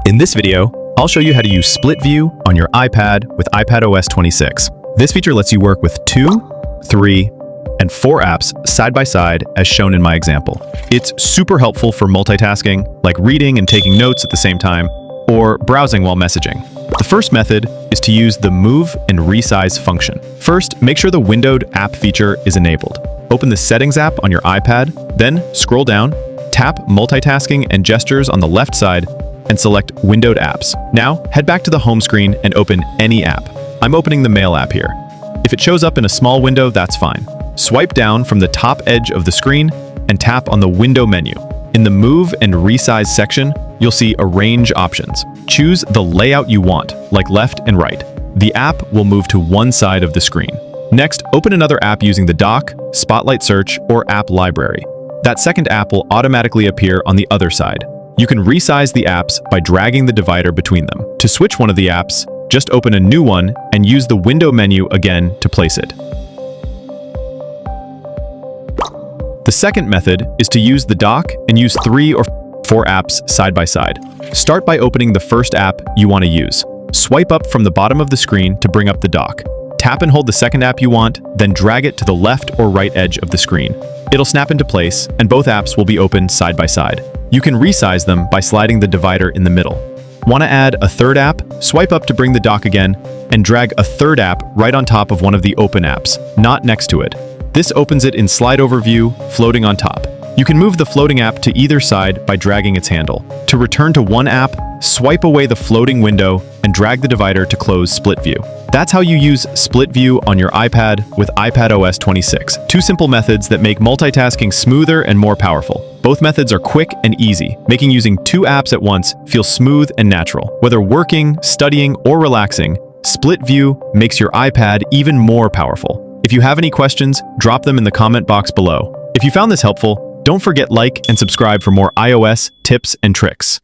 In this video, I'll show you how to use split view on your iPad with iPadOS 26. This feature lets you work with 2, 3, and 4 apps side by side as shown in my example. It's super helpful for multitasking, like reading and taking notes at the same time, or browsing while messaging. The first method is to use the Move and Resize function. First, make sure the windowed app feature is enabled. Open the Settings app on your iPad, then scroll down, tap Multitasking and Gestures on the left side, and select Windowed Apps. Now, head back to the home screen and open any app. I'm opening the Mail app here. If it shows up in a small window, that's fine. Swipe down from the top edge of the screen and tap on the Window menu. In the Move and Resize section, you'll see Arrange options. Choose the layout you want, like left and right. The app will move to one side of the screen. Next, open another app using the Dock, Spotlight Search, or App Library. That second app will automatically appear on the other side. You can resize the apps by dragging the divider between them. To switch one of the apps, just open a new one and use the Window menu again to place it. The second method is to use the dock and use 3 or 4 apps side by side. Start by opening the first app you want to use. Swipe up from the bottom of the screen to bring up the dock. Tap and hold the second app you want, then drag it to the left or right edge of the screen. It'll snap into place, and both apps will be open side by side. You can resize them by sliding the divider in the middle. Want to add a third app? Swipe up to bring the dock again, and drag a third app right on top of one of the open apps, not next to it. This opens it in slide over view, floating on top. You can move the floating app to either side by dragging its handle. To return to one app, swipe away the floating window and drag the divider to close split view. That's how you use split view on your iPad with iPadOS 26. 2 simple methods that make multitasking smoother and more powerful. Both methods are quick and easy, making using 2 apps at once feel smooth and natural. Whether working, studying, or relaxing, split view makes your iPad even more powerful. If you have any questions, drop them in the comment box below. If you found this helpful, don't forget like and subscribe for more iOS tips and tricks.